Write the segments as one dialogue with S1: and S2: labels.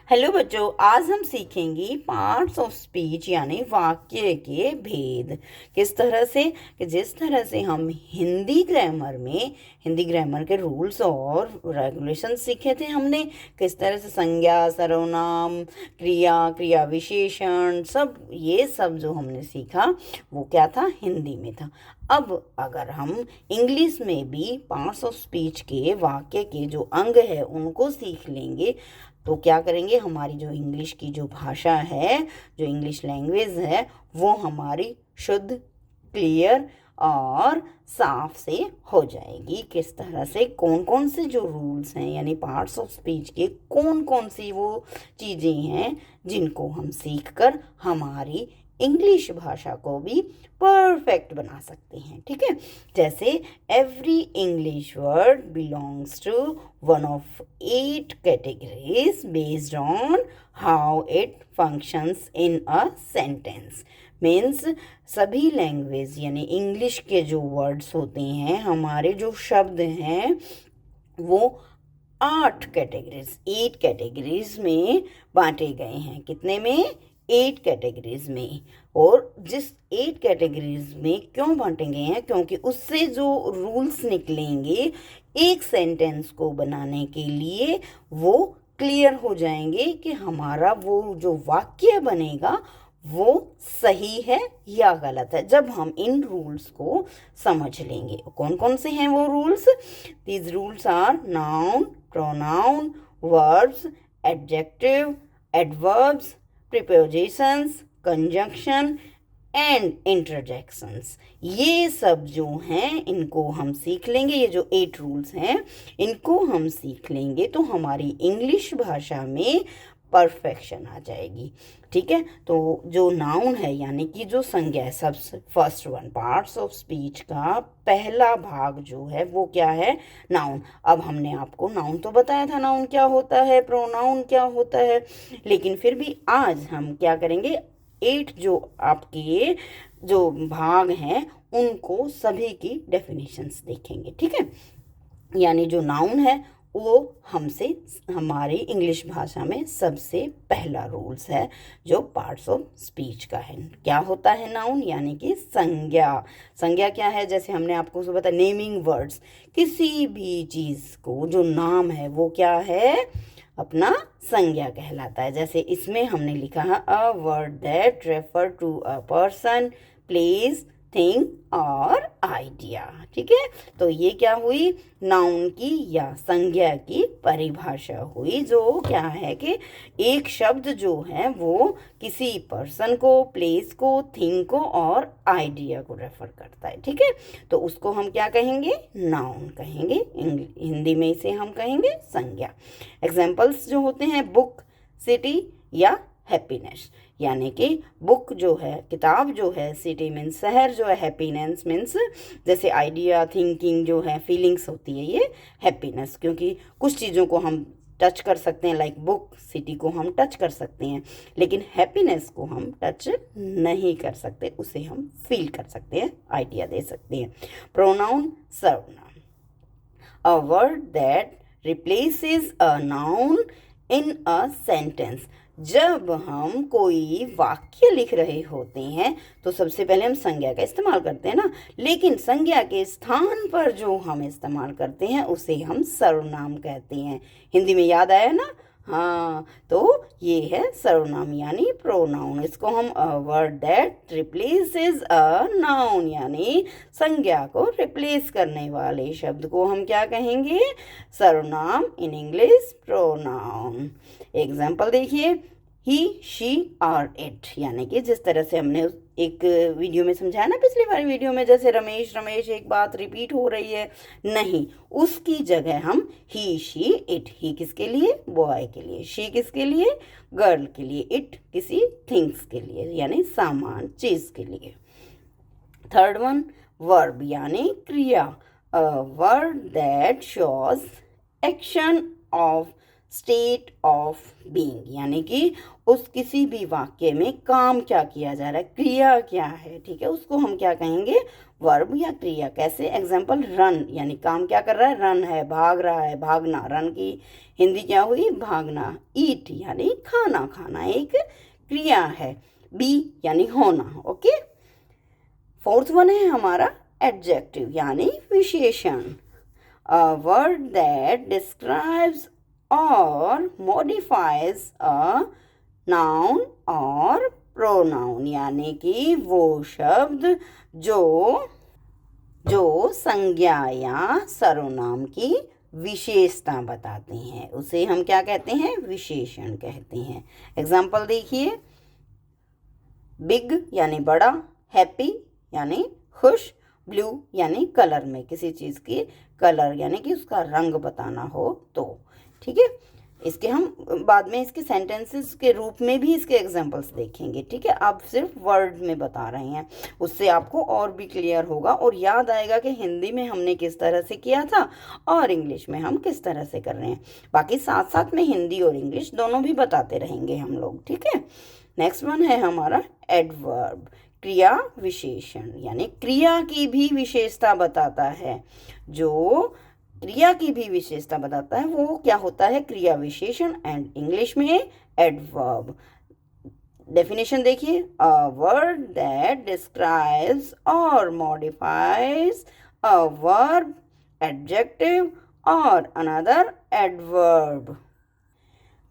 S1: Hello बच्चों, आज हम सीखेंगे पार्ट्स ऑफ स्पीच यानी वाक्य के भेद। किस तरह से कि जिस तरह से हम हिंदी ग्रामर के रूल्स और रेगुलेशन सीखे थे हमने। किस तरह से संज्ञा, सर्वनाम, क्रिया, क्रिया विशेषण, सब जो हमने सीखा वो क्या था, हिंदी में था। अब अगर हम इंग्लिश में भी पार्ट्स ऑफ स्पीच के वाक्य के जो अंग है उनको सीख लेंगे तो क्या करेंगे, हमारी जो इंग्लिश की जो भाषा है, जो इंग्लिश लैंग्वेज है, वो हमारी शुद्ध, क्लियर और साफ से हो जाएगी। किस तरह से, कौन कौन से जो रूल्स हैं यानी पार्ट्स ऑफ स्पीच के कौन कौन सी वो चीज़ें हैं जिनको हम सीख कर हमारी इंग्लिश भाषा को भी परफेक्ट बना सकते हैं। ठीक है, जैसे every English word belongs to one of 8 categories based on how it functions in a sentence. Means सभी लैंग्वेज यानी इंग्लिश के जो वर्ड्स होते हैं, हमारे जो शब्द हैं, वो 8 कैटेगरीज में बांटे गए हैं। कितने में? 8 कैटेगरीज में। और जिस 8 कैटेगरीज में क्यों बांटे गए हैं, क्योंकि उससे जो रूल्स निकलेंगे एक सेंटेंस को बनाने के लिए, वो क्लियर हो जाएंगे कि हमारा वो जो वाक्य बनेगा वो सही है या गलत है, जब हम इन रूल्स को समझ लेंगे। कौन कौन से हैं वो rules? These rules are noun, pronoun, verbs, adjective, adverbs, prepositions, conjunction and interjections. ये सब जो हैं इनको हम सीख लेंगे। ये जो 8 रूल्स हैं इनको हम सीख लेंगे तो हमारी इंग्लिश भाषा में परफेक्शन आ जाएगी। ठीक है, तो जो नाउन है यानी कि जो संज्ञा है, सबसे first one, parts of speech का पहला भाग जो है वो क्या है? नाउन। अब हमने आपको नाउन तो बताया था, नाउन क्या होता है, प्रोनाउन क्या होता है, लेकिन फिर भी आज हम क्या करेंगे, 8 जो आपके जो भाग हैं उनको सभी की डेफिनेशंस देखेंगे। ठीक है, यानी जो नाउन है वो हमसे हमारी इंग्लिश भाषा में सबसे पहला रूल्स है जो पार्ट्स ऑफ स्पीच का है। क्या होता है नाउन? यानी कि संज्ञा। संज्ञा क्या है? जैसे हमने आपको सुबह बताया, नेमिंग वर्ड्स। किसी भी चीज़ को जो नाम है वो क्या है? अपना संज्ञा कहलाता है। जैसे इसमें हमने लिखा है a word that refer to a person, place, thing और आइडिया। ठीक है, तो ये क्या हुई? नाउन की या संज्ञा की परिभाषा हुई, जो क्या है कि एक शब्द जो है वो किसी पर्सन को, प्लेस को, थिंग को और आइडिया को रेफर करता है। ठीक है, तो उसको हम क्या कहेंगे? नाउन कहेंगे। हिंदी में इसे हम कहेंगे संज्ञा। एग्जाम्पल्स जो होते हैं, बुक, सिटी या हैप्पीनेस। यानी कि बुक जो है, किताब जो है, सिटी मीन्स शहर जो है, हैप्पीनेस मीन्स जैसे आइडिया, थिंकिंग जो है, फीलिंग्स होती है, ये हैप्पीनेस। क्योंकि कुछ चीज़ों को हम टच कर सकते हैं, लाइक बुक, सिटी को हम टच कर सकते हैं, लेकिन हैप्पीनेस को हम टच नहीं कर सकते, उसे हम फील कर सकते हैं, आइडिया दे सकते हैं। प्रोनाउन, सर्वनाम, अ word that replaces a noun in a sentence। जब हम कोई वाक्य लिख रहे होते हैं तो सबसे पहले हम संज्ञा का इस्तेमाल करते हैं ना, लेकिन संज्ञा के स्थान पर जो हम इस्तेमाल करते हैं उसे हम सर्वनाम कहते हैं। हिंदी में याद आया ना? हाँ, तो ये है सर्वनाम यानी प्रोनाउन। इसको हम word that replaces a noun यानी संज्ञा को रिप्लेस करने वाले शब्द को हम क्या कहेंगे? सर्वनाम, इन इंग्लिश प्रोनाउन। एग्जाम्पल देखिए, ही, शी और इट। यानी कि जिस तरह से हमने एक वीडियो में समझाया ना, पिछली बार वीडियो में, जैसे रमेश रमेश एक बात रिपीट हो रही है, नहीं, उसकी जगह हम ही, शी, इट। ही किसके लिए? बॉय के लिए। शी किसके लिए? गर्ल के लिए। इट किसी थिंग्स के लिए यानी सामान, चीज के लिए। थर्ड वन, वर्ब यानी क्रिया, अ word that shows action of state of being, यानी कि उस किसी भी वाक्य में काम क्या किया जा रहा है, क्रिया क्या है, ठीक है, उसको हम क्या कहेंगे, वर्ब या क्रिया। कैसे, एग्जाम्पल रन, यानी काम क्या कर रहा है, रन है, भाग रहा है, भागना, रन की हिंदी क्या हुई, भागना। ईट यानी खाना, खाना एक क्रिया है। बी यानी होना। ओके, फोर्थ वन है हमारा एडजेक्टिव यानी विशेषण। अ वर्ड दैट डिस्क्राइब्स और मॉडिफाइज अ नाउन और प्रोनाउन, यानी कि वो शब्द जो संज्ञा या सर्वनाम की विशेषता बताते हैं, उसे हम क्या कहते हैं, विशेषण कहते हैं। एग्जाम्पल देखिए, बिग यानी बड़ा, हैप्पी यानी खुश, ब्लू यानी कलर में किसी चीज़ की कलर यानी कि उसका रंग बताना हो तो, ठीक है। इसके हम बाद में इसके सेंटेंसेस के रूप में भी इसके एग्जांपल्स देखेंगे, ठीक है। आप सिर्फ वर्ड में बता रहे हैं, उससे आपको और भी क्लियर होगा और याद आएगा कि हिंदी में हमने किस तरह से किया था और इंग्लिश में हम किस तरह से कर रहे हैं। बाकी साथ साथ में हिंदी और इंग्लिश दोनों भी बताते रहेंगे हम लोग, ठीक है। नेक्स्ट वन है हमारा एडवर्ब, क्रिया विशेषण, यानी क्रिया की भी विशेषता बताता है। जो क्रिया की भी विशेषता बताता है वो क्या होता है, क्रिया विशेषण, एंड इंग्लिश में एडवर्ब। डेफिनेशन देखिए, अ वर्ड दैट डिस्क्राइब्स और मॉडिफाइज अ वर्ब, एडजेक्टिव और अनदर एडवर्ब।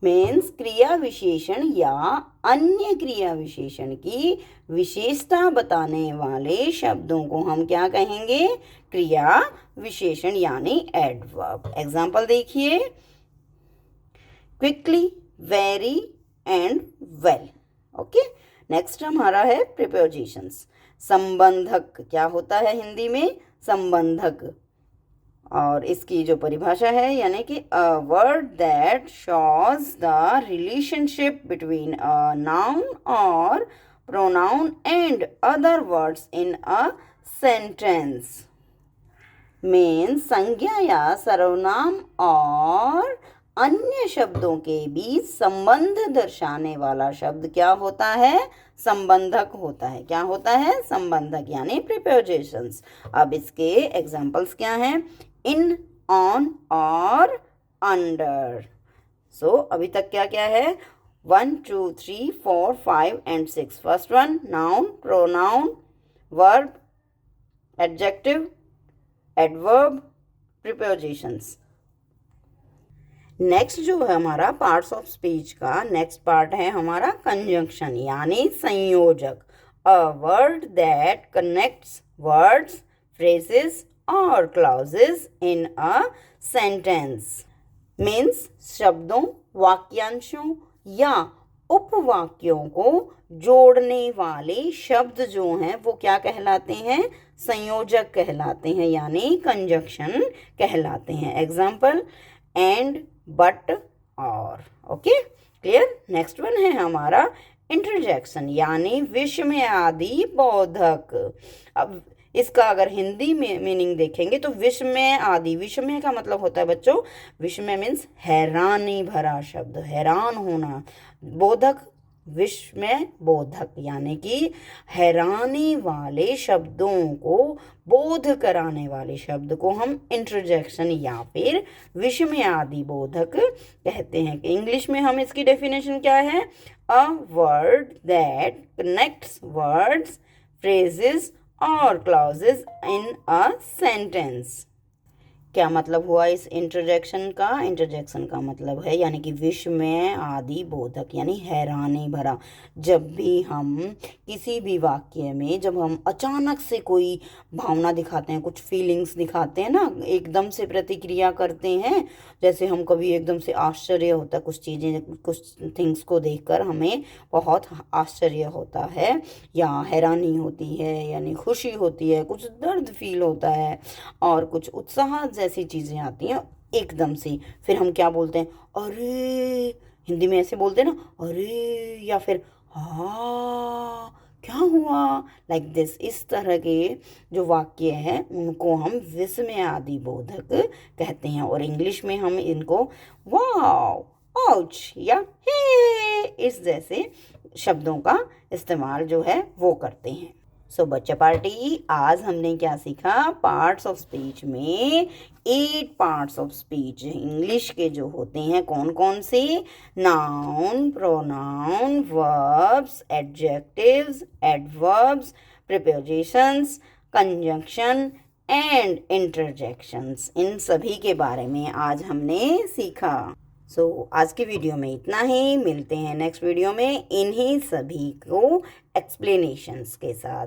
S1: मीन्स क्रिया विशेषण या अन्य क्रिया विशेषण की विशेषता बताने वाले शब्दों को हम क्या कहेंगे, क्रिया विशेषण यानी एडवर्ब। एग्जाम्पल देखिए, quickly, very and well. Okay, next हमारा है प्रीपोजिशंस। संबंधक क्या होता है हिंदी में, संबंधक, और इसकी जो परिभाषा है यानी कि a word that shows the relationship between a noun और pronoun and other words in a sentence. Means संज्ञा या सर्वनाम और अन्य शब्दों के बीच संबंध दर्शाने वाला शब्द क्या होता है, संबंधक होता है। क्या होता है, संबंधक यानी प्रीपोजिशंस। अब इसके एग्जांपल्स क्या हैं, इन, ऑन और अंडर। सो अभी तक क्या क्या है, 1 2 3 4 5 and 6। First one, noun, pronoun, verb, adjective, adverb, prepositions. Next जो है हमारा पार्ट्स ऑफ स्पीच का नेक्स्ट पार्ट है हमारा कंजंक्शन यानी संयोजक। A word that connects words, phrases और clauses in a sentence. Means शब्दों, वाक्यांशों या उपवाक्यों को जोड़ने वाले शब्द जो हैं वो क्या कहलाते हैं, संयोजक कहलाते हैं यानी कंजंक्शन कहलाते हैं। एग्जाम्पल, एंड, बट, और। Okay, clear. नेक्स्ट वन है हमारा इंटरजेक्शन यानी विस्मय आदि बोधक। अब इसका अगर हिंदी में मीनिंग देखेंगे तो विस्मय आदि, विस्मय का मतलब होता है बच्चों, विस्मय मीन्स हैरानी भरा शब्द, हैरान होना। बोधक, विस्मय बोधक यानी कि हैरानी वाले शब्दों को बोध कराने वाले शब्द को हम इंटरजेक्शन या फिर विस्मय आदि बोधक कहते हैं। इंग्लिश में हम इसकी डेफिनेशन क्या है, a word that connects words, phrases और क्लॉजेस इन अ सेंटेंस। क्या मतलब हुआ इस इंटरजेक्शन का, इंटरजेक्शन का मतलब है यानी कि विस्मय आदि बोधक यानी हैरानी भरा। जब भी हम किसी भी वाक्य में जब हम अचानक से कोई भावना दिखाते हैं, कुछ फीलिंग्स दिखाते हैं ना, एकदम से प्रतिक्रिया करते हैं, जैसे हम कभी एकदम से आश्चर्य होता है, कुछ चीज़ें, कुछ थिंग्स को देखकर हमें बहुत आश्चर्य होता है या हैरानी होती है यानी खुशी होती है, कुछ दर्द फील होता है और कुछ उत्साह जैसी चीज़ें आती हैं एकदम से, फिर हम क्या बोलते हैं, अरे, हिंदी में ऐसे बोलते हैं ना, अरे, या फिर हाँ क्या हुआ, लाइक दिस। इस तरह के जो वाक्य हैं उनको हम विस्मय आदि बोधक कहते हैं और इंग्लिश में हम इनको वाव ouch या हे इस जैसे शब्दों का इस्तेमाल जो है वो करते हैं। सो बच्चा पार्टी, आज हमने क्या सीखा? पार्ट्स ऑफ स्पीच में 8 पार्ट्स ऑफ स्पीच इंग्लिश के जो होते हैं कौन कौन से? Noun, pronoun, verbs, adjectives, adverbs, prepositions, conjunction and interjections, इन सभी के बारे में आज हमने सीखा। आज की वीडियो में इतना ही। मिलते हैं नेक्स्ट वीडियो में इन्हीं सभी को एक्सप्लेनेशंस के साथ।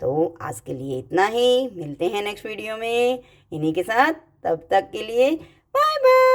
S1: तो आज के लिए इतना ही। मिलते हैं नेक्स्ट वीडियो में इन्हीं के साथ। तब तक के लिए बाय बाय।